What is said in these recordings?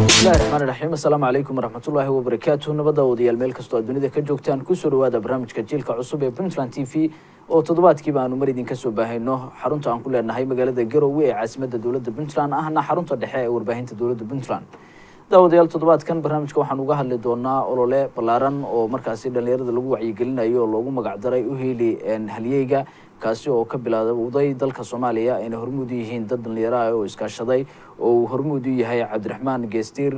bismillahirrahmanirrahiim. Assalaamu calaykum waraxmatullaahi wabarakaatuh. Nabada wadayaal meel kastoo aad dunida ka joogtaan ku soo dhawaada barnaamijka jiilka cusub ee Puntland TV oo toddobaadkiiba aanu mar idin ka soo baahayno xarunta aan ku leenahay magaalada Garowe ee caasimadda dowladda Puntland ahna xarunta dhexe ee warbaahinta dowladda Puntland. daawadayaal toddobaadkan barnaamijka waxaan uga hadli doonaa olole ballaaran oo markaasi dhalinyarada lagu wacyigelinayo oo loogu magac daray u heeli halyeyga kaasi oo ka bilaawday dalka Soomaaliya ay hormuud yihiin dad dhalinyaro ah oo iskaashaday oo hormuud u yahay Cabdiraxmaan Geestir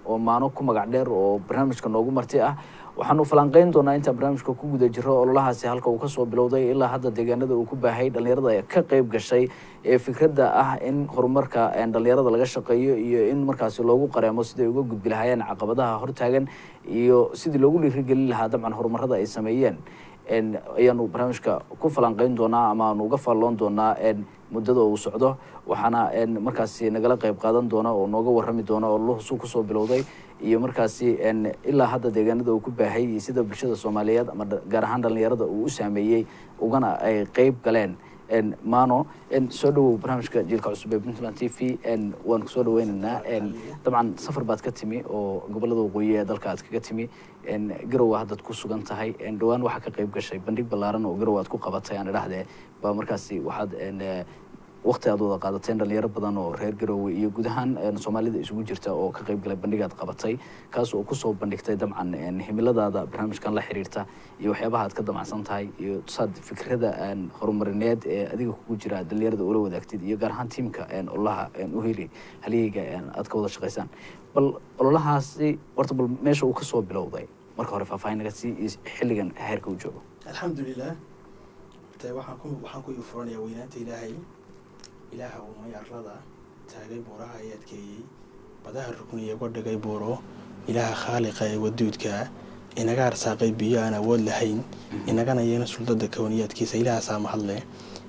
oo maano ku magac dheer oo barnaamijka noogu marti ah. waxaanu falanqeyn doonaa inta barnaamijka ku guda jiro ololahaasi halka uu ka soo bilowday ilaa hadda deegaanada uu ku baahay dhalinyarada ka qayb gashay ee fikradda ah in horumarka dhalinyarada laga shaqeeyo iyo in markaasi loogu qareemo sidii uga gudbi lahaayeen caqabadaha hortaagan iyo sidii loogu dhiirigelin lahaa dabcan horumarada ay sameeyeen. ayaanu barnaamijka ku falanqeyn doonaa ama aanu uga faalloon doonaa muddada uu socdo waxaana markaasi nagala qayb qaadan doona oo nooga warrami doona ololuhu ku soo bilowday iyo markaasi ilaa hadda deegaanada uu ku baahay sida bulshada Soomaaliyeed ama gaar ahaan dhalinyarada uu u saameeyay ugana ay qayb galeen. maano soo dhawow barnaamijka jiilka cusub ee Puntland TV waan ku soo dhaweynaynaa. dabcan safar baad ka timi oo gobolada waqooyi ee dalka aad kaga timi Garowe hadda ku sugan tahay dhawaan waxa ka qayb gashay bandhig ballaaran oo Garowe aad ku qabatay aan idhaahdee ba markaasi waxaad waqti aad wada qaadateen dhalinyaro badan oo reer Garowe iyo guud ahaan Soomaalida isugu jirta oo ka qayb galay bandhigaad qabatay kaas oo ku soo bandhigtay dabcan himiladaada barnaamijkan la xiriirta iyo waxyaabaha aad ka damacsan tahay iyo tusaad fikrada horumarineed ee adiga kugu jira dhalinyarada ula wadaagtid iyo gaar ahaan tiimka ololaha u heli halyeyga aad ka wada shaqaysaan. bal ololahaasi horta bal meesha uu ka soo bilowday marka hore faahfaahin naga sii xilligan heerka uu joogo. alxamdulilah waxaan ku furanayaa weynaanta ilaaha uu mayarada taagay buuraha ay adkeeyey badaha rukniya uga dhigay buuro ilaaha khaaliqa ee waduudka inaga arsaaqay biyo aan awood lahayn inagana yeena suldada kawniyaadkiisa ilaahasaa mahadle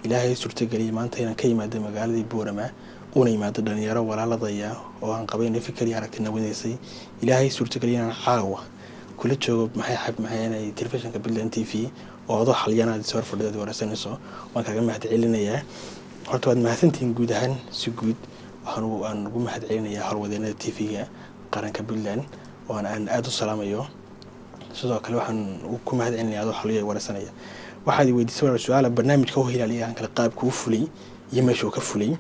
ilaahay suurtageliyay maanta inaan ka yimaado magaaladii Boorama una yimaado dhalinyaro walaaladaya oo aan qabayn fikir iyo aragti nawadeysay ilaahay suurtageliyay inaan caawa kula joogo maxay telefishinka Puntland TV oo adoo xaliyanaad soo fadhido warsanayso waan kaga mahad celinayaa. horta waad mahadsantihiin guud ahaan si guud waxaan ugu mahad celinayaa howlwadeenada TV-ga qaranka Puntland oo aan aad u salaamayo. sidoo kale waxaan ku mahad celinayaa adoo xaliyo warsanaya waxaad weydiisay su'aal barnaamijka oo hilaaliyahan kala qaabka uu fulay iyo meesha uu ka fulay.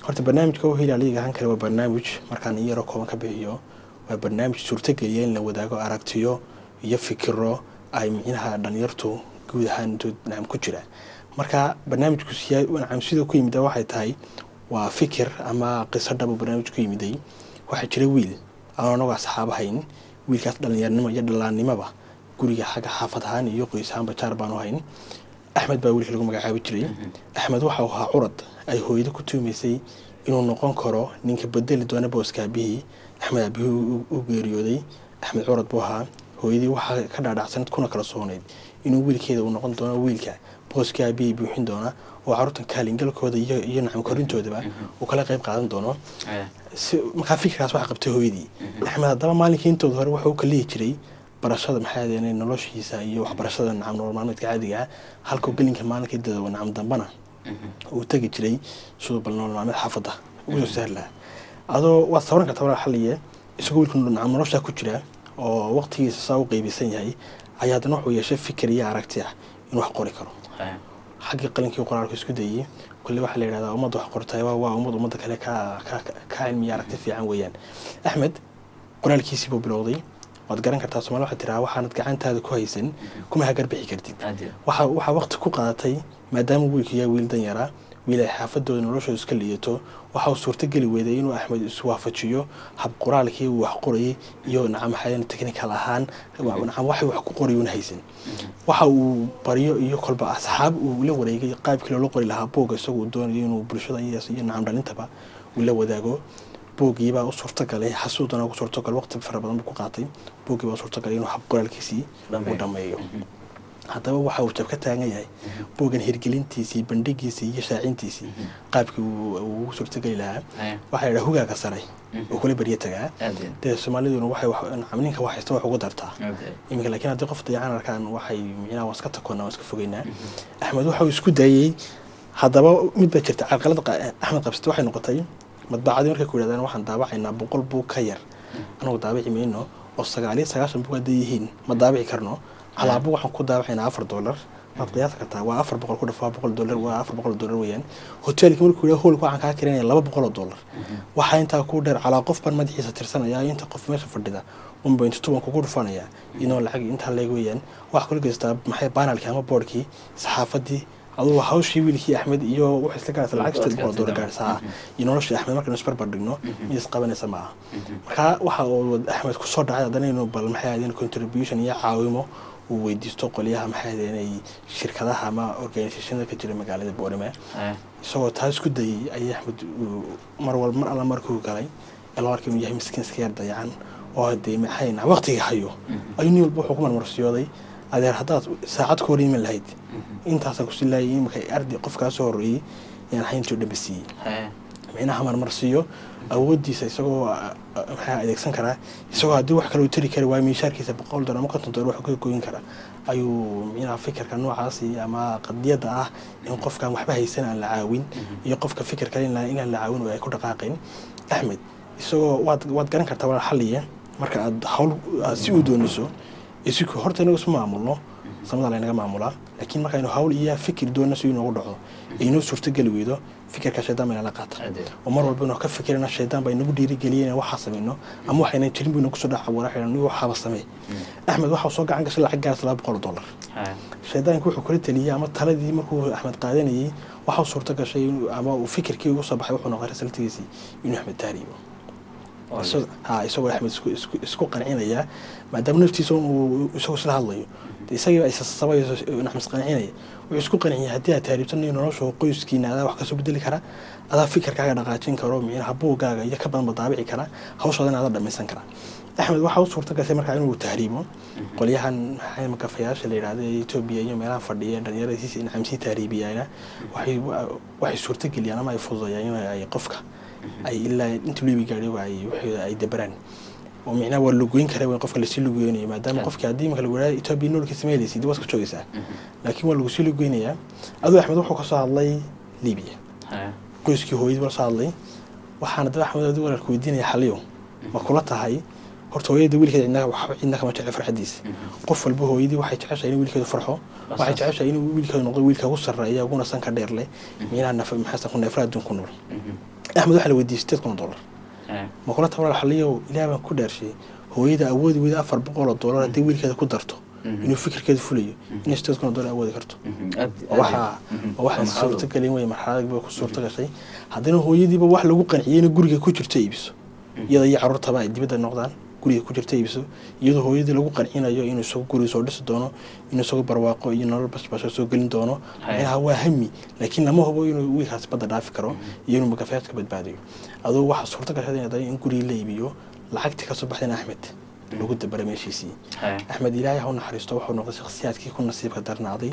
horta barnaamijka oo hilaaliyahan kala waa barnaamij markaan iyaro kooban ka bixiyo waa barnaamij suurtageliyay in la wadaago aragtiyo iyo fikiro ay micnaha dhalinyartu guud ahaan naam ku jira. marka barnaamijku sidoo ku yimid waxay tahay waa fikir ama qiso dhab barnaamijku yimiday waxa jira wiil aan anaga asxaabahayn wiilkaas dhalinyarnimo iyo dhalaannimaba guriga xaga xaafad ahaan iyo qoys ahaanba jaar baan u hayn. Axmed baa wiilka lagu magacaabi jiray. Axmed waxa uu ahaa curad ay hooyada ku tuumaysay inuu noqon karo ninka bedeli doona booska aabihii. Axmed aabihii u geeriyooday. Axmed curad buu ahaa hooyadii waxa ka dhaadhacsan kuna kala sooneed inuu wiilkeeda uu noqon doono wiilka booska aabihii buuxin doona oo carruurtan kaalingalkooda iyo nacam korintoodaba uu kala qayb qaadan doono. marka fikirkaas waxa qabtay hooyadii. Axmed haddaba maalinkii intooda hore waxa uu ka leeyahay jiray barashada maxay ahayd noloshiisa iyo waxbarashada nacam nolol maalmeedka caadiga ah halka gelinka maalinkii dadwa nacam dambana uu tagi jiray soo bal nolol maalmeed xaafada ugu soo saarla adoo waa sawran ka tabara xaliye isagoo wiilku nacam nolosha ku jira oo waqtigiisa saa u qaybisan yahay ayaa hadana wuxuu yeeshay fikir iyo aragti ah inuu wax qori karo. xagga qalinkii qoraalku isku dayay kulli waxa la yiraahdaa ummad wax qortay waa ummad kale ka cilmi aragti fiican weeyaan. Axmed qoraalkiisii buu bilowday waad garan kartaa Soomaaliya waxa tiraa waxaanad gacantaada ku haysan kuma hagar bixi kartid. waxa waqti ku qaadatay maadaama wiilku yahay wiil dan yara wiil ay xaafadooda noloshooda iska liidato waxa uu suurtagali weeday inuu Axmed isu waafajiyo hab qoraalkii uu wax qorayay iyo nacam xayaan technical ahaan nacam wax ku qorayuu haysan. waxa uu bariyo iyo kolba asxaab uu la wareegay qaabkii loo qori lahaa boog isagoo doonayay inuu bulshada iyo nacam dhalintaba uu la wadaago. boogii baa u suurtagalay xasuudana ugu suurtagal waqti fara badan ku qaatay boogii baa suurtagalay inuu hab qoraalkiisii u dhameeyo. haddaba waxa uu jabka taagan yahay boogan hirgelintiisii bandhigiisii iyo shaacintiisii qaabkii uu suurtagali lahaa waxa ila hogaaga saray oo kula bariya tagaa Soomaaliduna waxay ninka wax haysta wax ugu dartaa iminka laakiin haddii qof dayacan arkaan waxay micnaa waska takoona waska fogeynaa. Axmed waxa uu isku dayay haddaba mid baa jirta carqalada axmed qabsate waxay noqotay madbacadii markay ku yidhahdaan waxaan daabacaynaa 100 buug ka yar anagu daabici mayno oo 99 buug hadday yihiin ma daabici karno calaa buug waxaan ku daabacaynaa $4 waad qiyaas kartaa waa $400 ku dhafaa $100 waa $400 weeyaan hoteelka markuu yidhaha hoolka waxaan kaa kiranaya $200 waxaa intaa ku dheer calaa qof baan madaxiisa tirsanaya inta qof meesha fadhida 1.2 kugu dhufanaya inoo lacag intaa leeg weeyaan wax kula geystaa maxay banalkii ama boardkii saxaafadii aduu hawshii wiilkii axmed iyo wax isla gaarsa lacag $600 gaarsaa iyo noloshii axmed markaan isbarbar dhigno mid isqabanaysa maaha marka waxa uu axmed ku soo dhacay haddana inuu bal maxay ahaydeen contribution iyo caawimo uu weydiisto qolyaha maxay ahaydeen shirkadaha ama organisationada ka jira magaalada Boorama isagoo taas ku dayay ayay axmed mar alla markuu galay alwarkii inuu yahay miskiin iska yar dayacan oo hadee maxayna waqtiga hayo ayuu nin walba wuxuu ku marmarsiyooday adeer haddaad saacad ku horiiman lahayd intaasaan ku silaayay markay arday qofkaa soo horreeyey inaan hayntii dhambisiiyey micnaha marmarsiiyo awooddiisa isagoo maxaa adeegsan karaa isagoo haddii wax kale uu tiri kari waayo miishaarkiisa $100 ama $50 wax ka goyn kara ayuu micnaha fikirka noocaasi ama qadiyadda ah in qofkaan waxba haysan aan la caawin iyo qofka fikir kale inaan la caawin oo ay ku dhaqaaqeen axmed isagoo waad garan kartaa walaal xalliya marka aad hawl si u doonayso isku horta inagu isma maamulno samada la inaga maamulaa laakiin marka aynu hawl iyo fikir doonayso inuu dhaco inuu suurtagal weedo fikirka shaydaan la qaata oo mar walba inuu ka fikirana shaydaan bay nagu dhiiri galiyeen waxa sameeyno ama waxayna jirin inuu ku soo dhaca waraxayna waxa sameey axmed waxa soo gacan gashay lacag gaar $200 shaydaanku wuxuu kula taliyay ama taladii markuu axmed qaadanayay waxa suurta gashay ama uu fikirkii ugu soo baxay wuxuu noqday risaltigiisii inuu axmed taariibo isagoo axmed isku qancinaya maadaama naftiisa uu isagoo isla hadlayo isagii isa sabayo axmed qancinaya wuxuu isku qanciyay haddii aad taariibtan iyo nolosha qoyskiina adaa wax ka soo bedeli kara adaa fikirkaaga dhaqaajin karo micnaha buugaaga iyo ka badan daabici kara hawshaadana adaa dhamaysan kara axmed waxa uu suurta gashay markaa inuu tahriibo qolyahan maxay makafayaasha la yiraahdo Ethiopia iyo meelaha fadhiya dhalinyaradiisa in xamsi tahriibiyayna waxay suurta geliyaan ama ay fududayaan in ay qofka ay ilaa inta liibi gaadhay ay dabaraan oo micnaha waa lugoyn kara waa qofka la sii lugoynayo maadaama qofka haddii marka lagu yiraahdo Ethiopia nololkiisa sameeyay dib waska joogaysaa laakiin waa lagu sii lugoynaya adoo axmed wuxuu ka soo hadlay Liibiya qoyskii hooyadii soo hadlay waxaana dad axmed uu walaalku weydiinaya xaliyo ma kula tahay horta hooyada wiilkeeda cidna kama jecel farxadiisa qof walba hooyadii waxay jeceshahay in wiilkeedu farxo waxay jeceshahay in wiilkeedu noqdo wiilka ugu sarreeya uguna sanka dheer leh micnaha maxaa ku neefra adduun ku nool axmed waxa la weydiistay $10 ma kula tahay xaliyo ilaahay baan ku dhaarshay hooyada awoodi wada $400 hadii wiilkeeda ku darto inuu fikirkeedu fulayo in $10 awoodi karto waxa suurta galin way marxalad ku suurta gashay hadana hooyadiiba wax lagu qanciyay guriga ku jirto iibso iyada iyo carruurtaba ay dibadda noqdaan guriga ku jirta iibso iyadoo hooyadii lagu qancinayo inuu soo guri soo dhisi doono inuu soo barwaaqo iyo nolol basbasho soo gelin doono ayaha waa hami laakiin lama hubo inuu wiilkaas badda dhaafi karo iyo inuu magafaadka badbaadiyo adoo waxa suurta gashay in guri la iibiyo lacagtii ka soo baxday axmed lagu dabaray meeshiisii axmed ilaahay ha u naxariisto wuxuu noqday shakhsiyaadkii ku nasiibka darnaaday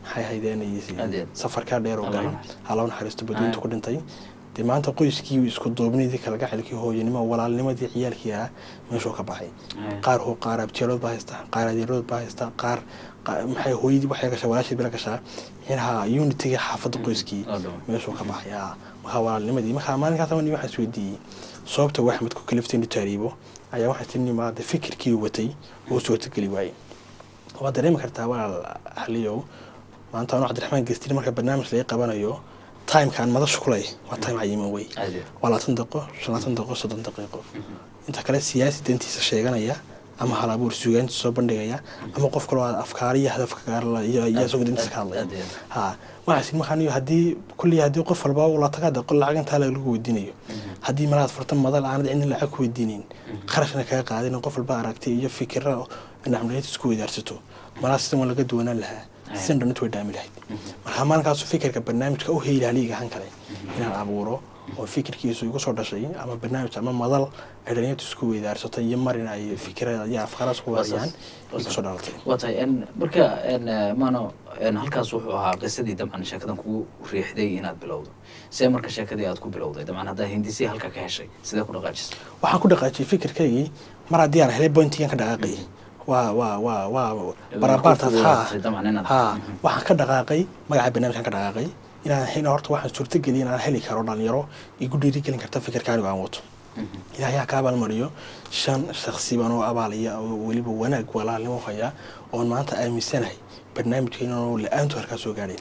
maxay haydeenayeen safarka dheer oo galay ha loo naxariisto badweynta ku dhintay maanta qoyskii isku duubnidii kala gacelkii hooyanimo walaalnimadii ciyaalkii ah meeshuu ka baxay qaar abjeelood baa haysta qaar adeerood baa haysta qaar maxay hooyadii waxay gashay walaashii bila gashaa inaha unitiga xaafadda qoyskii meeshuu ka baxay waxa walaalnimadii marka maalinkaas waxaan isweydiiyey sababta wax axmed ku kaliftay inuu taariibo ayaa waxaa tilmaamay fikirkii watay oo soo tagali waayay waa dareemi kartaa walaal xaliyow maanta aan Cabdiraxmaan Geestin marka barnaamij la qabanayo time kan madashu kulay waa time cayiman way wala 10 daqiiqo 15 daqiiqo 30 daqiiqo inta kale siyaasi dantiisa sheeganaya ama halabuur suugaan soo bandhigaya ama qof kale afkaar iyo hadaf gaar la iyo soo dantiisa ka hadlaya waxa ma xaniyo hadii kulli hadii qof walba uu la tagada qol lacag inta lagu weydiinayo hadii malaad furtan madal aan in lacag ku weydiinin qarashna ka qaadin qof walba aragtay iyo fikirro in amriyad isku weydaarsato malaastan wala laga doonaan lahaa سندن توي دامي لهيد marka maalinkaas fikirka barnaamijka u heelaliga han kale inaan abuuro oo fikirkiisu igu soo dhashay ama barnaamij ama madal ay isku weydaarsato iyo marin ay fikrada iyo afkaaraas ku waayaan igu soo dhalatay watay marka maano halkaas wuxuu ahaa qisadii dabcan sheekadan ku riixday inaad bilowdo see marka sheekadii aad ku bilowday dabcan hadda hindisi halka ka heshay sidee ku dhaqaajisay waxaan ku dhaqaajiyay fikirkaygii mar haddii aan helay pointigan ka dhaqaaqay barabaartaas waxaan ka dhaqaaqay magaca barnaamijkan ka dhaqaaqay inaan hayna horta waxaan suurta geliyay inaan heli karo dhalinyaro igu dhiirigelin karta fikirka anigu aan wato ilaahay ha ka abaalmariyo 5 shakhsi baan oo abaalaya oo weliba wanaag walaalnimo haya oo maanta aaminsanahay barnaamijkeena oo la'aantu halka soo gaadhay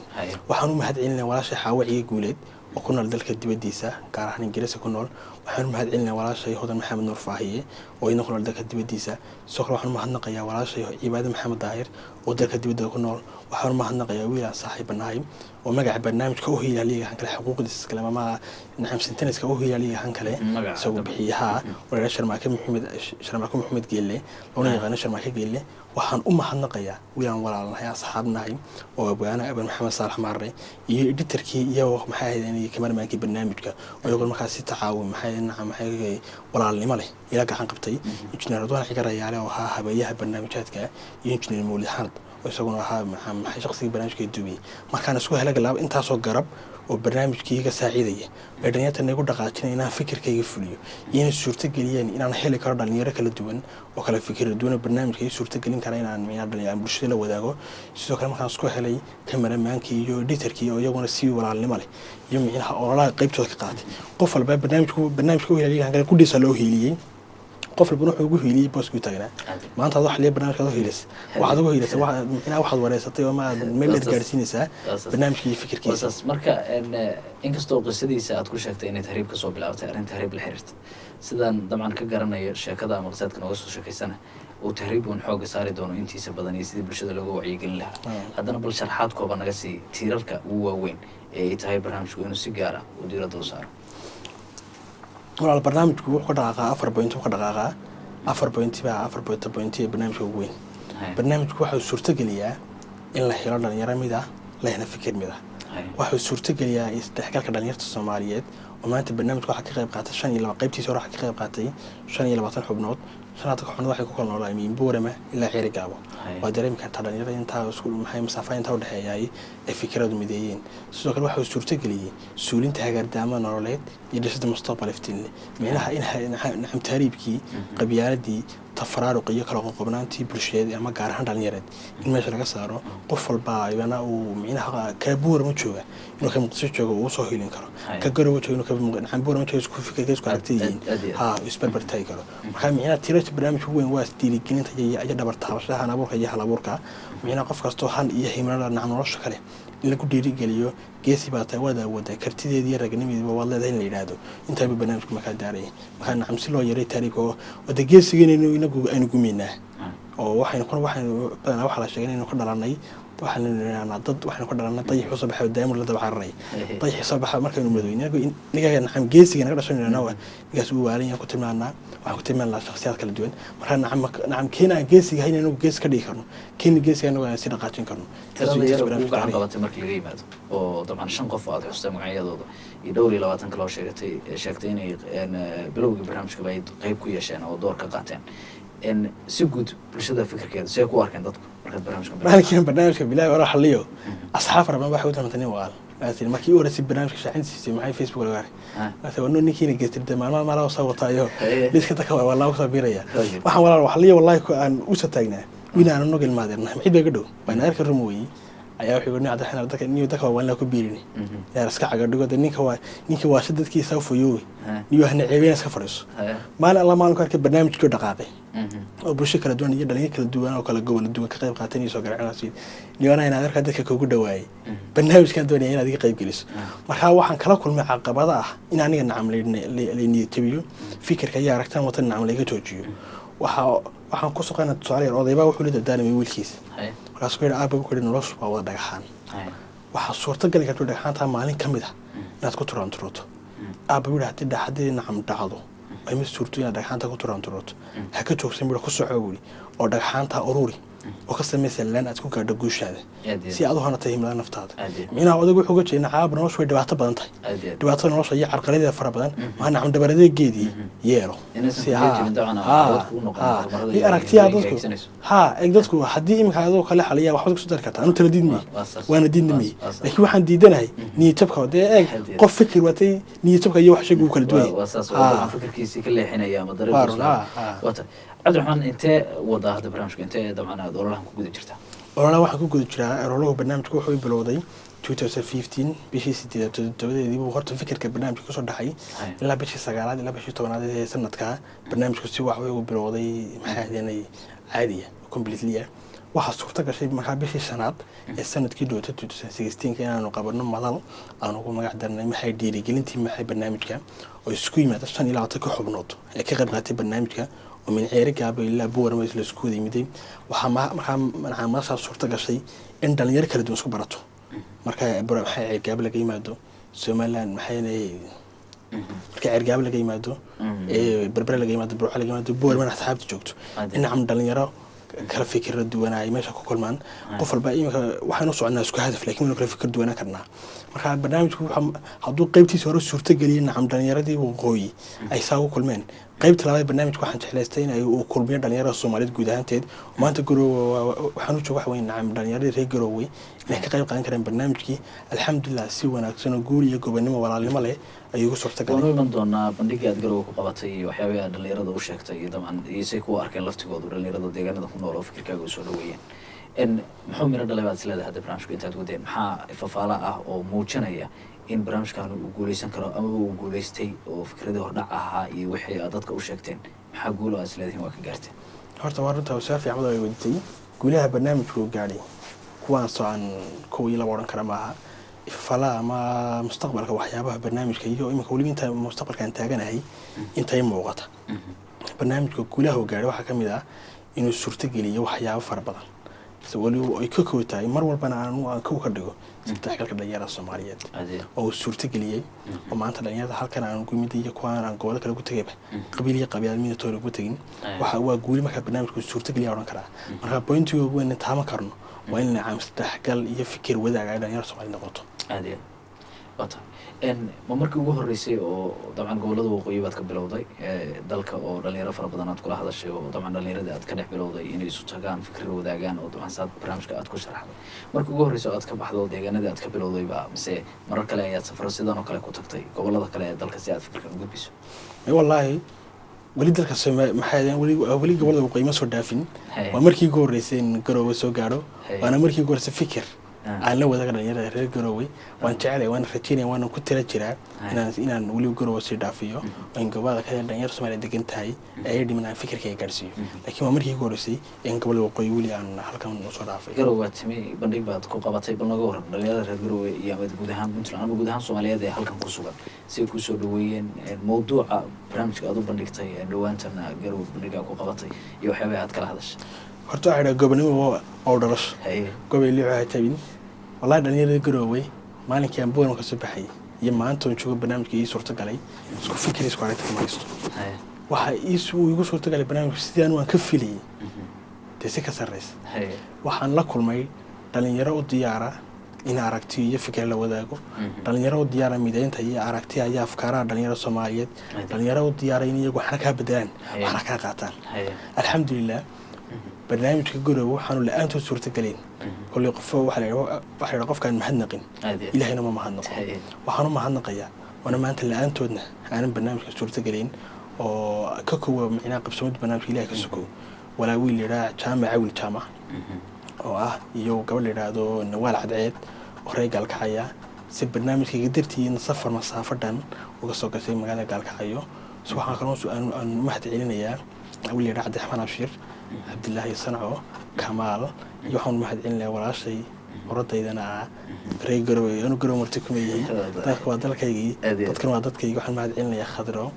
waxaan u mahadcelinayaa walaashay Xaawaciye Guuleed oo ku nool dalka dibadiisa gaar ahaan Ingiriiska ku nool waxaan u mahadcelinayaa walaashay Hodan Maxamed Nuur Faahiye oo ina ku nool dalka dibadiisa sidoo kale waxaan u mahadnaqayaa walaashay Cibaado Maxamed Daahir oo dalka dibadda ku nool waxaan u mahadnaqayaa wiil saaxiibanahay oo magaca barnaamijka u hiilaliya han kale xuquuqdiisa kale ma nacam senteniska u hiilaliya han kale soo bixiyaha walaal Sharmaake Maxamed Geelle oo yaqaan Sharmaake Geelle waxaan u mahadnaqayaa wiilan walaalnahay asxaabnahay oo abwaana Abaan Maxamed Saalax Maarre iyo editorkii iyo maxay ahaydeen kamarmaankii barnaamijka oo iyagu markaas si tacaawun maxay walaalnimo leh ila gacan qabtay injineer Ridwaan Xigaarayaale oo ahaa habeeyaha barnaamijka iyo injineer Mawlid Xanad oo isaguna ahaa maxay shakhsiga barnaamijka duubay markaan isku helay galab intaas oo garab oo barnaamijkayga saaciidaya dhalinyarada nagu dhaqaajinay inaan fikirkayga fuliyo iyo suurta geliyeen inaan heli karo dhalinyaro kala duwan oo kala fikir duwan barnaamijkay suurta gelin kara inaan dhalinyaro bulshada la wadaago sidoo kale markaan isku helay kamarmaankii iyo editorkii oo iyaguna si walaalnimo leh iyo micnaha ololaha qaybtooda ka qaatay qof walba barnaamijku helayay ku dhisa loo heeliyay qof walba wuxuu ugu hiiliyay boosku taagnaa maanta waxa la barnaamijka loo hiilis waxa ugu hiilisay waxa wareysatay oo ma meel gaarsiinaysa barnaamijkii fikirkiisa marka inkastoo qisadiisa aad ku sheegtay inay tahriib ka soo bilaabatay arrin tahriib la xiriirtay sidaan dabcan ka garanayo sheekada ama qisada nooga soo sheekaysana oo tahriib uu xooga saari doono intiisa badan iyo sidii bulshada looga wacyigelin lahaa haddana bal sharxaad kooban naga sii tiirarka ugu waaweyn ee ay tahay barnaamijku inuu si gaar ah u diiradda u saaro walaal barnaamijku wuxuu ka dhaqaaqaa 4 point ka dhaqaaqaa 4 point barnaamijka ugu weyn barnaamijku waxa uu suurta geliyaa in la helo dhalinyaro mid ah lehna fikir mid ah waxa uu suurta geliyaa isdhexgalka dhalinyarada Soomaaliyeed oo maanta barnaamijku waxa ka qayb qaatay 5 qaybtiisa hore waxa ka qayb qaatay 25 xubnood sanadka xubnood waxay ku kala noolaayeen Boorama ilaa Xirigaabo waa dareemi kartaa dhalinyarada inta isku maxay masaafo inta u dhaxeeyay ee fikradu mideeyeen sidoo kale waxa uu suurta geliyay suulinta hagaardaama nololeed iyo dhisida mustaqbal iftiin meelaha in taariibkii qabyaaladii tafraaruq iyo kala qoqobnaantii bulshada ama gaar ahaan dhalinyarada in meesha laga saaro qof walba ayana uu micnaha ka Boorama jooga inuu ka Muqdisho joogo uu soo hiilin karo ka Garowe joogo inuu ka Boorama joogo isku fikirkiisa isku aragtiyeen isbarbartay karo marka micnaha tirada barnaamijku weyn waa isdiiligelinta iyo dhabar taabashaha abuurka iyo hal abuurka micnaha qof kasto han iyo himilada nolosha kale in lagu dhiirigeliyo geesi baa tahay wada kartideedii iyo ragnimadii waa leedahay in la yiraahdo inta barnaamijku marka daaray marka nacam si loo yaray taariikho wada geesigeena inagu aynu gumeynaa oo waxaynu badanaa waxa la sheegay inuu ka dhalanay waxaan ku dhalanay dayix soo baxay daamur la dabacaray dayix soo baxay markaynu madooynago niga nacam geesiga naga dhashanayna waa nigaas uu waalan ku tilmaanaa waxaan ku tilmaanaa shakhsiyaad kala duwan marka nacam keena geesiga hayna inuu gees ka dhigi karno keena geesiga inuu si dhaqaajin karno gacan qabatay markii laga yimaado oo dabcan 5 qof aad xustay magacyadooda iyo dhowr iyo 20 kale oo sheegtay inay bilowgii barnaamijka ay qayb ku yeesheen oo door ka qaateen in si guud bulshada fikirkeeda si ku arkeen dadku marka barnaamijka bilaa wara xaliyo asxaab rabaan waxa uu tamantani waqal laakiin markii uu rasi barnaamijka shaacintiisa maxay Facebook laga aray hada wana ninkii geestirday maalmaha soo wataayo liiska dadka waa la soo biiraya waxaan walaal xaliyo wallahi ku aan u sataagnaa wiinaan noo galmaadeerna maxay bay gadhow waan arka rumoyi ayaa wuxuu yiri cadaan dadka niyo dadka waa la ku biirini yaa iska caga dhigo ninka waa shadadkiisa fuyooy niyo hana ceebeen iska fariiso maalin ka barnaamijku dhaqaaqay oo bulsho kala duwan iyo dhalinyaro kala duwan oo kala gobol duwan ka qayb qaateen soo garaacnaa niyo ana arka dadka kugu dhawaayay barnaamijkan doonaya inaad ka qayb geliso marka waxaan kala kulmay caqabada ah in aniga nacam leeynii tabiyo fikirka iyo aragtaan watan nacam laga joojiyo waxaan ku soqonaa tusaale odayba wuxuu leeyahay daanimay wiilkiisa markaas ku aaba ku xidhin noloshu waa wada dhagaxaan waxa suurta gal ka dhagaxaanta maalin kamid ah inaad ku turanturoto aaba wiilka hadii nacam dhacdo ay ma suurto inaad dhagaxaanta ku turanturoto ha ka joogsan mid ku soco wuli oo dhagaxaanta ururi oo ka sameeyay laan aad ku gaadho guushaada si aad u hana tahimada naftaada mina odagu wuxuu ka jeedna caab noloshu way dhibaato badan tahay dhibaato nolosha iyo carqalada fara badan ma nacam dabaradeegeedii yeelo si aragtiya dadku dadku hadii imika adoo kale xaliya waxaad ku soo dari kartaa anu tala diidmi waana diidmi laakiin waxaan diidanahay niyadjabka qof fikir watay niyadjabka iyo wax shaqo kala duwan fikirkiisa ka leexinaya ama dariiqo wata عبد الرحمن انت وضع هذا برنامج انت طبعا دورهم ku guda jirta ololaha waxaan ku guda jiraa ololuhu barnaamijku wuxuu bilowday 2015 bishii 7 buu horta fikirka barnaamijka kusoo dhaxay ilaa bishii 9 ilaa bishii 10 ee sanadka barnaamijku si wax weyn u bilowday maxaa ahaydeen caadiya completely waxa suurta gashay markaa bishii 5 ee sanadkii 2016 inaanu qabanno madal aan ugu magac darnay maxay dhiirigelintii maxay barnaamijka oo isku yimaada 5 ilaa 10 xubnood ee ka qayb qaatay barnaamijka ومن عيرك إلا بور ما يسلس كودي مدي وحما ما صار صورة قشي إن دلنيار كله دون سكبرته مركا برا محي عيرك قبل جاي مادو سومالان محي مركا عيرك قبل جاي مادو بربرة جاي مادو بروح جاي مادو بور ما نحسب تجوكتو إن عم دلنيارا كلا فكر الدوانا ماشي كل مان قفل باقي waxaan u soconaa isku hadaf laakiin inuu kala fikir duwana karnaa marka barnaamijku haduu qaybtiisa hore suurta galiyeen nacam dhalinyaradii waqooyi ay saaw kulmeen qaybta labaad barnaamijku waxaan jeclaystay in ay u kulmiyo dhalinyarada Soomaaliyeed guud ahaanteed maanta waxaan u joogaa wax weyn nacam dhalinyarada reer Garowe inay ka qayb qaadan karaan barnaamijkii alxamdulillah si wanaagsan oo guul iyo gobonimo walaalnimo leh ayuu suurta galay waxaan doonaa bandhiga aad Garowe ku qabatay waxyaabaha dhalinyarada u sheegtay iyo dabcan isay ku arkeen laftigooda dhalinyarada deegaanada ku nool oo fikirkaaga soo dhaweeyeen إن محمد رد الله بعد سلادة هذا برنامج كنت هتقولين محا ففعلاء أو موجنايا إن برنامج كانوا يقولي سنكرا أما يقولي ستي وفكرة ده هردعها يوحي أضدك وشكتين محا قولوا أسلادة هواك قارتين هرت وارنتها وسافي عمله يودي قوليها برنامج وقالي كوان صعن كوي لورن كرامها فلا ما مستقبلك وحيابها برنامج كيجو إما كولي أنت مستقبل كان تاجنا هي أنت يوم وقتها برنامج كلها وقالي وحكم ذا إنه الصورة جليه وحياه فربضا سوالو أي كوكوتاي مرور بنا أنا كوكر دقو تحكي لك دنيا الصوماليات أو الصورة جليه وما أنت دنيا هذا حال أنا نقول مدي يكون أنا نقول لك لو كنت جيبه قبيلة مين تقول لك تجين وحوا قولي ما كان برنامج الصورة جليه أنا كرا مرة بوينت يقول إن تهم كرنو وإن عم تحكي يفكر وذا قاعد دنيا الصومالي نقطة هذه واضح إن ممرك وجوه الرئيسي وطبعا قولده وقيبات كبلودي ذلك أو دليل رفع بدنات كل هذا الشيء وطبعا دليل ذات كده بلودي إنه يسوتجان فكر وذاجان وطبعا صاد برامج كأت كل شرح مرك وجوه الرئيسي أت كبحض ذاجان ذات كبلودي بقى مسي مرة كلا يات سفر السودان وكلا كوتكتي قولده كلا ذلك زياد فكر موجود بيسو والله وليد ذلك السماء محايا ولي قولده وقيمة صدافين ومركي جوه الرئيسين قروا سوقارو وأنا مركي جوه سفكر aan la wadaagna reer Garowe waan jecelahay waan rajaynaa waan ku tira jiraa inaan wali Garowe si dhaafiyo in gobada ka dhanyar Soomaaliya degan tahay ay dhimanaa fikirkayga gaarsiiyo laakiin waa markii ugu horeysay in gobol waqooyi wali aan halkan soo dhaafay Garowe timi bandhig baad ku qabatay bal naga waran dhalinyarada reer Garowe iyo guud ahaan Puntland ama guud ahaan Soomaaliyeed ee halkan ku sugan si ku soo dhaweeyeen mowduuca barnaamijka aad u bandhigtay dhawaantan Garowe bandhiga ku qabatay iyo waxyaabaha aad kala hadashay horta ay gobonimo oo dhalash gobol liico tabin والله دنيا الجروي مالك كان بون كسبحي يما أنتم نشوف برنامج كي صورة قلي سكو فكري سكو على تكميست وح يسوي يقول صورة قلي برنامج سيدان وانكفلي تسيك سرس وحن لكل ماي دنيا رو الديارة إن عرقتي يفكر لو ذاكو دنيا رو الديارة ميدان تهي عرقتي هي أفكارها دنيا رو الصوماليات دنيا رو الديارة إني يقول حركة بدان وحركة قاتل الحمد لله برنامج كجرو حنو الآن صورة قلين كل قفة واحد قف كان محنقين إلهنا ما محنق وحنو محنقيا وأنا ما أنت الآن تودنا أنا برنامج صورة قلين وكوكو معنا قبسمت برنامج إلهي كسكو ولا ويل راع جامع عول جامع يو قبل هذا نوال عدعيد ورجع الكحية سب برنامج قدرتي نصفر مسافة دان وقصو كسي مقالة قال كحيو سبحان الله سؤال مهد علينا يا ويل راع عبد الرحمن أبشر عبد الله يصنعه كمال يوحنا مهد علينا ولا شيء ورد إذا ريجرو أنا جرو مرتكم يجي ذاك وادلك يجي تذكر وادلك يجي وحنا مهد علينا يا خضرو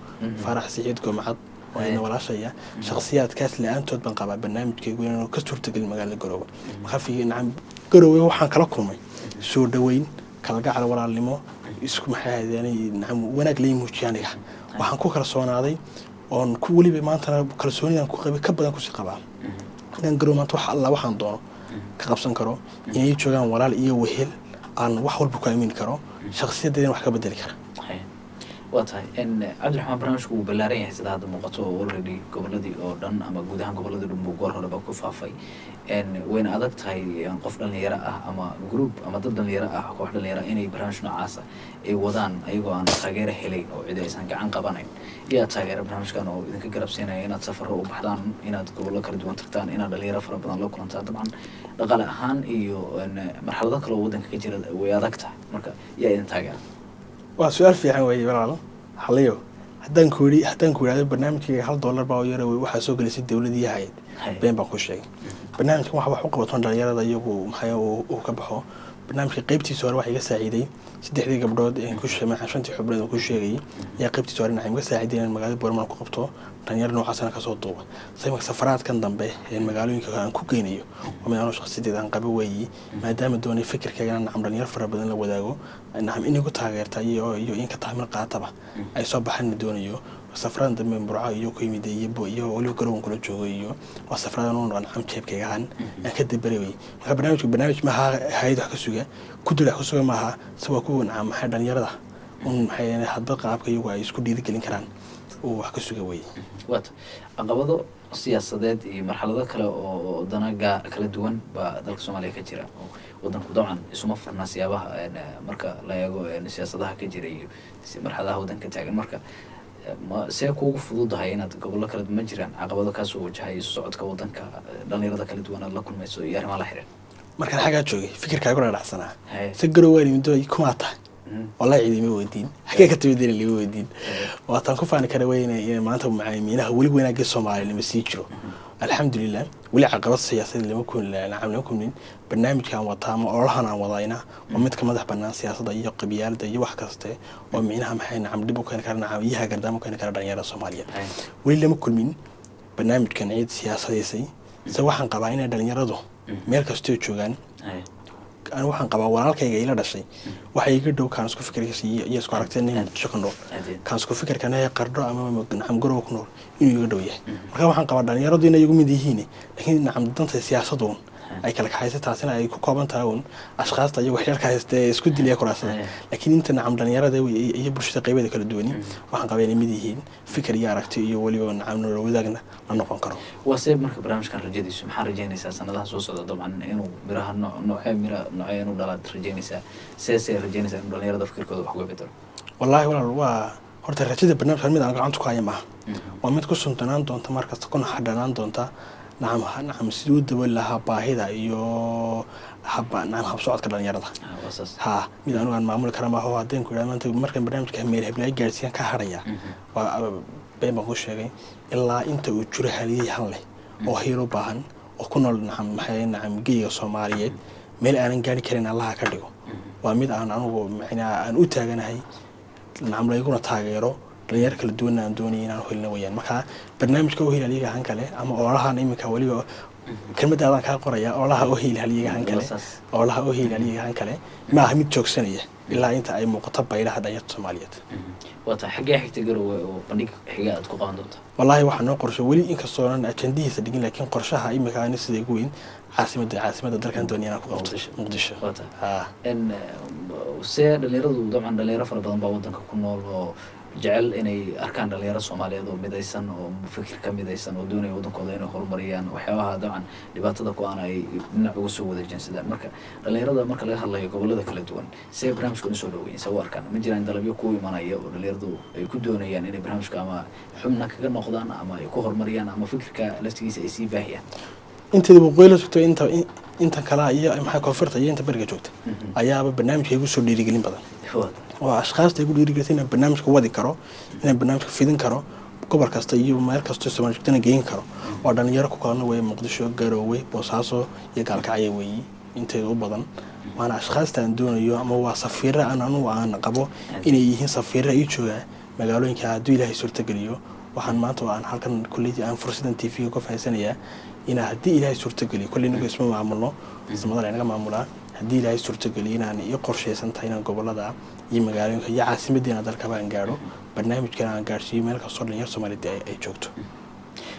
فرح سعيدكم عض وإنه ولا شيء شخصيات كاس اللي أنتوا بنقابع برنامج كيقول إنه كسر تقل مجال جرو مخفي نعم جرو وحنا كلكم سور دوين كالجا على ولا الليمو اسكم حياة يعني نعم وأنا قليل مشياني وحنا كوكر صونا هذي on ku waliba maanta kalsooniyaan ku qabay ka badan ku si qabaa inaan garoomaanto wax alla waxaan doono ka qabsan karo inay joogaan walaal iyo wehel aan wax walba ku aamin karo shakhsiyadeena wax ka bedeli kara waatahay in Cabdiraxmaan barnaamijku uu ballaaran yahay sida hadda muuqato already goboladii oo dhan ama guud ahaan goboladii dhan buu goor horeba ku faafay wayna adag tahay qof dhalinyaro ah ama group ama dad dhalinyaro ah koox dhalinyaro inay barnaamij noocaas ay wadaan ayagoo aan taageero helayn oo cid aysan gacan qabanayn yaa taageero barnaamijkan oo idinka garabsiinaya inaad safar u baxdaan inaad gobollo kala duwan tagtaan inaad dhalinyaro fara badan la kulantaan dabcan dhaqaale ahaan iyo marxalado kale oo waddanka ka jira way adag tahay marka yaa idin taageera waa su-aal fiican weeye walaalo xaliyo haddaan ku yidhahdo barnaamijkayga $1 baa u yara wey waxaa soo gelisay dowladii ahayd been baan ku sheegay barnaamijkan wax u qabaton dhalinyarada iyagu maxay uu ka baxo barnaamijka qaybtiisa hore waxa iga saaciiday 3 gabdhood ee ku sheegay 5 xubnood oo ku sheegay yaa qaybtiisa hore inay iga saaciideen magaalada Boorama ku qabto dhalinyaro noocaasna ka soo duuba sayma safaraadkan dambe ee magaalooyinka aan ku geynayo oo meelo shakhsiyadeed aan qabo weeyii maadaama doonay fikirkayga aan dhalinyaro fara badan la wadaago inaan inigu taageerta iyo in ka taamil qaataba ay soo baxan doonayo safraan dambe burco iyo ku yimid iyo wali garoon kula joogo iyo waa safraan oo aan jeebkayga aan ka dabareeyay marka barnaamij ma hay'ad wax ka suga ku dul wax ka suga maaha sabab ku nacam maxay dhalinyarada maxay hadba qaabka iyagu ay isku dhiirigelin karaan oo wax ka suga way wato caqabado siyaasadeed iyo marxalado kale oo danaga kala duwan ba dalka Soomaaliya ka jira oo wadanku dabcan isuma furna siyaabaha marka la eego siyaasadaha ka jira iyo marxaladaha wadanka taagan marka ma see kuugu fududahay inaad gobollo kala ma jiraan caqabado ka soo wajahay socodka wadanka dhalinyarada kala duwan aad la kulmayso iyo arrimaha la xiriir markaan xagaa joogay fikirkaaga ku dhaxsanaa si garowaani midoo kuma tahay والله عيدي مودين حكاية كتبدين اللي مودين وأتنكف عن كروين ما أنتم معايمينها ولي وين أجلس سومالي اللي مسيجرو الحمد لله ولي عقبات السياسية اللي ممكن نعمل لكم من برنامج كان وطعم أورهنا وضعينا ومتك مدح بنا سياسة ضيق قبيال ضيق وحكسته ومعينها محين عم دبو كان كرنا عويها قدام وكان كرنا دنيا الصومالية ولي اللي ممكن من برنامج كان عيد سياسة يسي سواء قبائلنا دنيا رضو ميركز تيجوجان أنا waxaan qabaa walaalkayga ila dhashay waxa iga dhow kaan isku fikirkiisa iyo isku aragteenin shaqano kaan isku fikirkana ay qardho ama nacam garow ku nool inuu iga dhow yahay marka waxaan qabaa dhalinyaradu inay igu mid yihiin laakiin nacam danta siyaasaddu ay kala kaxaysa taasina ay ku kooban tahay ashqaasta iyo waxyaalka haysta isku dilay kuraasada laakiin inta nacam dhalinyarada iyo bulshada qaybadeeda kala duwan waxaan qabaa inay mid yihiin fikir iyo aragti iyo waliba nacam nolol wadaagna la noqon karo واسيب مركب برنامجكان رجيديسو maxaa rajeynaysaa sanadaha soo socda dabcan inuu miraha noocay inuu dhalaad rajeynaysaa see rajeynaysaa inuu dhalinyarada fikirkooda wax uga bedelo wallahi waa horta rajada barnaamijkan mid aan gacanta ku hayo maaha waa mid ku suntanaan doonta markasta kuna xadhanaan doonta nacam siduu dabal lahaa baahida iyo hab socodka dhalinyarada mid anigu aan maamuli kara maaha oo haddeen ku yidhahdo maanta markaan barnaamijka meel heblaay gaarsiiyaan ka hadhaya waa been baan ku sheegay ilaa inta uu jiro haliyay hal leh oo hiiro baahan oo ku nool nacam geeyiga Soomaaliyeed meel aanan gaari karin Allah ka dhigo waa mid aan anigu macnaa aan u taaganahay nacam layguna taageero dhalinyar kala duwan aan doonay inaan helno wayaan marka barnaamijka oo hilaliga han kale ama oolahan imika waliba kelmadaadan ka qoraya oolaha oo hilaliga han kale oolaha oo hilaliga han kale ma aha mid joogsanaya ilaa inta ay muuqato baylaha dhalinyarada Soomaaliyeed wata xagee xigta garow oo bandhig xiga aad ku qaban doonto wallahi waxa noo qorshe wali in ka soo ajandihiisa dhigin laakiin qorshaha imika aan sidii ugu weyn caasimada dalkan doonayna ku qabto Muqdisho in see dhalinyaradu dabcan dhalinyaro fara badan baa wadanka ku nool oo jecel inay arkaan dhalinyaro Soomaaliyeed oo midaysan oo fikir ka midaysan oo doonaya wadankooda inay horumariyaan waxyaabaha dabcan dhibaatada ku aan ay dhinac uga soo wada jinsadaan marka dhalinyarada marka laga hadlayo gobolada kala duwan see barnaamijku soo dhaweeyay soo arkaan ma jiraan dalabyo ku imanaya oo dhalinyaradu ay ku doonayaan inay barnaamijka ama xubna kaga noqdaan ama ay ku horumariyaan ama fikirka laftigiisa ay sii baahiyaan inta boqoyla joogto inta kala iyo maxay koonfurta iyo inta bariga joogta ayaaba barnaamijka igu soo dhiirigelin badan waa ashqaasta igu dhiirigelisay in barnaamijka wadi karo in barnaamijka fidin karo gobol kasta iyo meel kasta Soomaaliyeed geeyin karo oo dhalinyaro ku kala way Muqdisho Garowe Boosaaso iyo Gaalkacyo way inteeda u badan waana ashqaasta aan doonayo ama waa safiir aan qabo inay yihiin safiir ay jooga magaalooyinka haddii Ilaahay suurtageliyo waxaan maanta aan halkan kulliyada aan fursadan TV ka faa'iideysanayaa in haddii Ilaahay suurtageliyo kulliyada isma maamulno ismada inaga maamulaa haddii Ilaahay suurtageliyo inaan iyo qorsheysan tahay inaan gobolada iyo magaalooyinka iyo caasimaddeena dalka baan gaaro barnaamijkan aan gaarsiiyo meel kasta oo dhalinyaro Soomaaliyeed ay joogto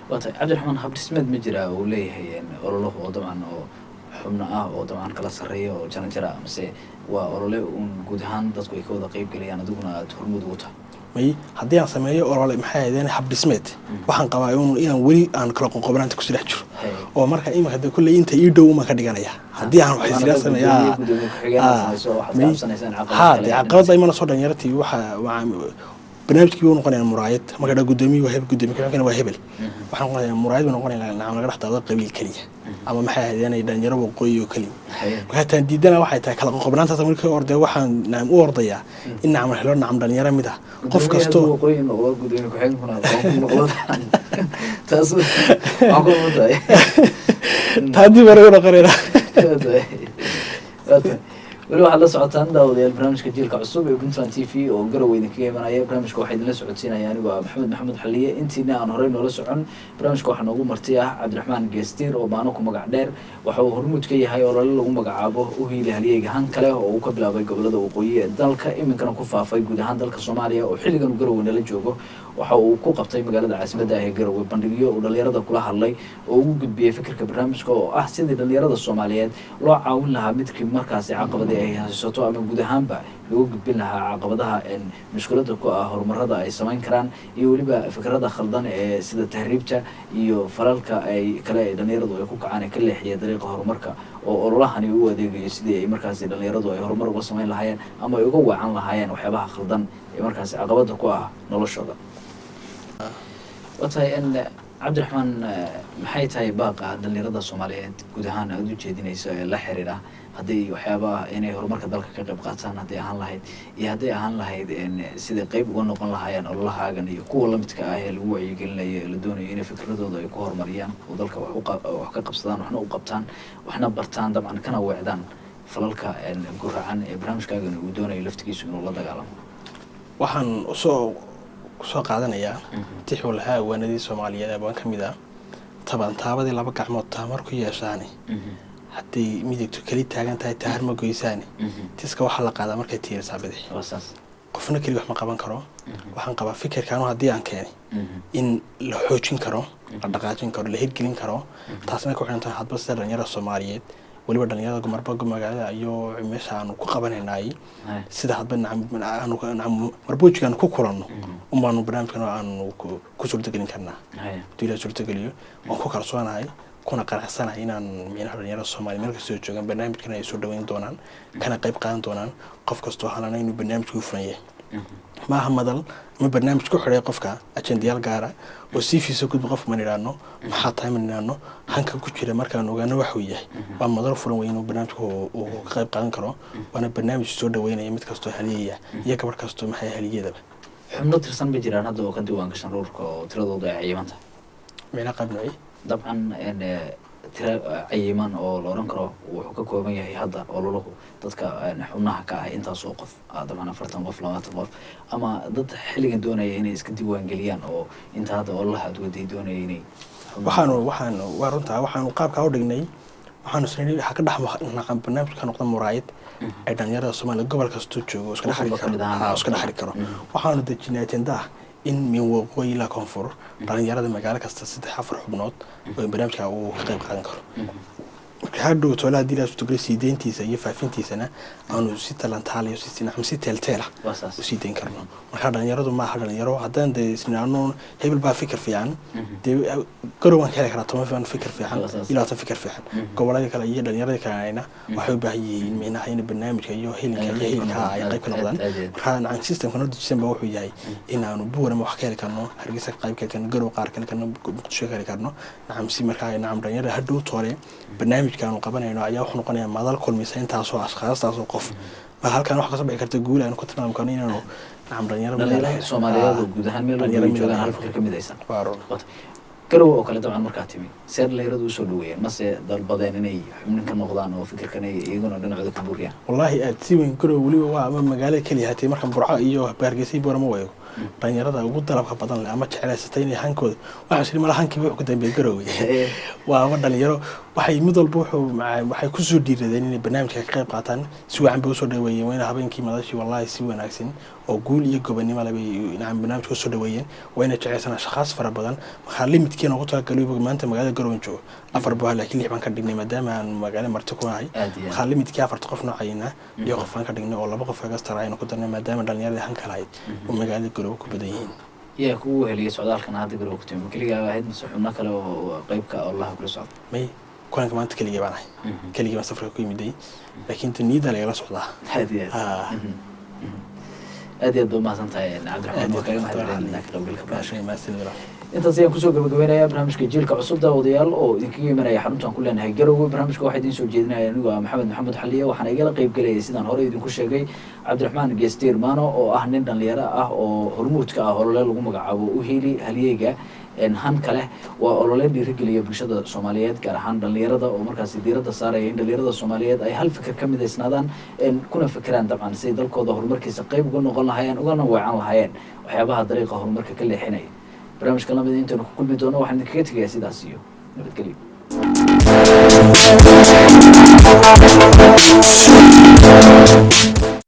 wata Cabdiraxmaan habdhismeed ma jira oo leeyahay ololo oo dabcan oo xubna ah oo dabcan kala sareeyo oo jaranjara amase waa olole guud ahaan dadku ay ka wada qayb galayaan adiguna aad hormud u tahay may haddii aan sameeyo olole maxay ahaydeen habdhismeed waxaan qabaa inaan weli aan kala qoqobnaanta ku sii jiro oo marka imika kulli inta ii dhow ma ka dhiganaya haddii aan wax isla sameeyaa caqabada imana soo dhalinyartii barnaamijkii uu noqonayaa muraayad marka dha gudoomiye waa hebel gudoomiye kan waa hebel waxaan noqonayaa muraayad uu noqonayaa nacam laga dhaxtaado qabiil kaliya ama maxay ahaydeen ay dhalinyaro waqooyi oo kaliya marka taan diidana waxay tahay kala qoqobnaanta markii orday waxaan nacam u ordayaa in nacam helo nacam dhalinyaro mid ah qof kasto waqooyi oo gudoomiye ku xigmana noqdo taas waa ku mutay taadi barayna qareera weli waxaad la socotaan daawadayaal barnaamijka jiilka cusub ee Puntland TV oo garow idinkaga imanaya barnaamijka waxaa idinla socodsiinaya anigoo ah Maxamed Maxamed Xaliye intiina aan horey noola socon barnaamijka waxaa noogu marti ah Cabdiraxmaan Geestiir oo baano ku magac dheer waxa uu hormuud ka yahay olole lagu magacaabo u hiili halyeeyga han kale oo uu ka bilaabay gobolada waqooyi ee dalka iminkana ku faafay guud ahaan dalka Soomaaliya oo xilligan uu garow nala joogo waxa uu ku qabtay magaalada caasimadda ah ee garowe bandhigyo uu dhalinyarada kula hadlay oo ugu gudbiyay fikirka barnaamijka oo ah sidii dhalinyarada Soomaaliyeed loo caawin lahaa midkii markaasi caqabad ay haysato ama guud ahaanba lagu gudbin lahaa caqabadaha mushkilada ku ah horumarada ay samayn karaan iyo waliba fikrada khaldan ee sida tahriibta iyo falalka ay kale ee dhalinyaradu ay ku kacaan ka leexiyay dariiqa horumarka oo ololahani u adeegayo sidii ay markaasi dhalinyaradu ay horumar uga samayn lahaayeen ama ay uga wacan lahaayeen waxyaabaha khaldan ee markaasi caqabada ku ah noloshooda watahay Cabdiraxmaan maxay tahay baaqa dhalinyarada Soomaaliyeed guud ahaan aad u jeedinayso ee la xiriira haddii waxyaabaha inay horumarka dalka ka qayb qaataan haddii ahaan lahayd iyo haddii ahaan lahayd sida qayb uga noqon lahaayeen ololahaagan iyo kuwa la midka ah ee lagu wacyigelinayo ee la doonayo inay fikradooda ay ku horumariyaan oo dalka wax ka qabsadaan waxna u qabtaan waxna bartaan dabcan kana weecdaan falalka guracan ee barnaamijkaagan uu doonayo laftigiisu inuu la dagaalamo waxaan soo qaadanayaa tixuu lahaa awaanadii Soomaaliyeed ee baan ka mid ah taabadii laba gacmood taamar ku yeeshaani haddii midigtu kali taagan tahay tahar ma goysaani tiska waxa la qaadaa markay tiirsaa bidix qofna kali wax ma qaban karo waxaan qabaa fikirkan haddii aan keenay in la xoojin karo la dhaqaajin karo la hirgelin karo taasna ku xiran tahay hadba sida dhalinyarada Soomaaliyeed waliba dhalinyarada marba magaalada iyo meesha aan ku qabanaynay sida hadba marbuujkan ku kulanno umaanu barnaamijkan aan ku suurtagelin karnaa diila suurtageliyo waan ku kalsoonahay kuna qanacsanahay inaan dhalinyarada Soomaaliyeed meel kasta joogan barnaamijkan ay soo dhaweyn doonaan kana qayb qaadan doonaan qof kastoo halana inuu barnaamijku furanyahay maaha madal ama barnaamij ku xidhay qofka ajendayaal gaara oo si fiiso gudba qof maniraano maxaa tahay maniraano hanka ku jira markaan ogaano wax uu yahay waa madal furan weyn oo barnaamijku uu ka qayb qaadan karo waana barnaamij soo dhaweynaya mid kastoo haliyaya iyo gabar kastoo maxay haliyadaba xubno tirsan ba jiraan hadda oo ka diiwaan gashan ururka oo tiradooda ay cayimanta meena qabnay dabcan tira cayiman oo la oran karo wuxuu ka kooban yahay hadda ololuhu dadka xubnaha ka ah intaas oo qof dabcan 40 qof 20 qof ama dad xilligan doonaya inay iska diiwaan galiyaan oo inta hadda ololaha aad waday doonaya inay waxaan runtaa waxaan qaabka u dhignay waxaan isleeyahay waxa ka dhaxmo barnaamijka noqda muraayad ay dhalinyarada Soomaaliyeed gobol kasta joogo iska dhaxri karo waxaan dejinay ajenda in min waqooyi la koonfur dhalinyarada magaalo kasta 3-4 xubnood oo barnaamijka uu ka qayb qaadan karo hadhow toolaha dilaas togreesideentiisa iyo faafintiisana aanu si talantaaliyo si sinam si teltela u sii deyn karno marka dhalinyaradu ma aha dhalinyaro haddaan isnaano hebel baa fikir fiican garowan kale kala toban fikir fiican ilaa ta fikir fiican gobolada kale iyo dhalinyarada kale ayna waxay u baahan yihiin meelaha in barnaamijka iyo helinka ay qayb ka noqdaan marka aan systemka noo dejisan baa wuxuu yahay in aanu buurama wax kale karno hargeysa qayb ka karno garow qaar kale karno muqdisho kale karno nacam si marka ay nacam dhalinyarada hadhow toole barnaamijkan qabanayno ayaa wuxuu noqonayaa madal kulmisa intaas oo ashqaastaas oo qof ma halkan wax ka soo bixi karta guul aan ku tilmaam karno inaanu nacam dhalinyarada Soomaaliyeed guud ahaan meel ay joogaan hal fikir ka midaysan garow oo kale dabcan markaa timi seer dhalinyaradu u soo dhaweeyeen mase dalbadeen inay xubnin ka noqdaan oo fikirkan ay iyaguna dhinacooda ka buuriyaan wallahi aad si weyn garow waliba waa ama magaalada kaliya hatay markan Burco iyo Hargeysa boorama wayo dhalinyarada ugu dalabka badan leh ama jecelaysatay inay hankooda waxa shiri malaha hankii wuxuu ku dambeeyay garow waa dhalinyaro waxay mid walba waxay ku soo dhiiradeen inay barnaamijka ka qayb qaataan si wacan bay u soo dhaweeyeen wayna habeenkii madashii wallahi si wanaagsan oo guul iyo gobonimo leh bay barnaamijka soo dhaweeyeen wayna jecelaysana shaqaas fara badan waxa limitkeena ugu talagalay maanta magaalada garow joogo 4 baa laakiin 6 baan ka dhignay maadaama aan magaalada marti ku nahay waxa limitki 4 qof noocayna iyo qof aan ka dhignay oo 2 qof ka starayna ku darnay maadaama dhalinyarada hanka lahayd oo magaalada garow ku badan yihiin yaa ku heliyay socdaalkan hadda garow ku timo kaliya ahayd xubno kale oo qaybka Allah ku socdo may kulanka maanta kaliya baan ahay kaliya safarka ku yimiday laakiin tanida la socdaa aad aad ma santahay Cabdiraxmaan oo kaga mahadcelinayna ka qaybgalka maashay maasay intaas ayaan kusoo gabagabeynaya barnaamijka jiilka cusub daawadayaal oo idinkaga imanaya xaruntan ku leenahay Garowe barnaamijka waxaa idin soo jeedinaya anigu Maxamed Maxamed Xaliye waxaan igala qayb galayay sidaan hore idinku sheegay Cabdiraxmaan Geestir Maano oo ah nin dhalinyaro ah oo hormuudka ah olole lagu magacaabo u heli haliyeyga han kale waa olole dhiirigeliya bulshada Soomaaliyeed gaar ahaan dhalinyarada oo markaas diiradda saaraya in dhalinyarada Soomaaliyeed ay hal fikir ka midaysnaadaan kuna fikiraan dabcan si dalkooda horumarkiisa qayb uga noqon lahaayeen ugana weecan lahaayeen waxyaabaha dariiqa horumarka ka leexinaya barnaamijka lamid intaanu ku kulmi doono waxaan idinkaga tegayaa sidaas iyo nabadgelyo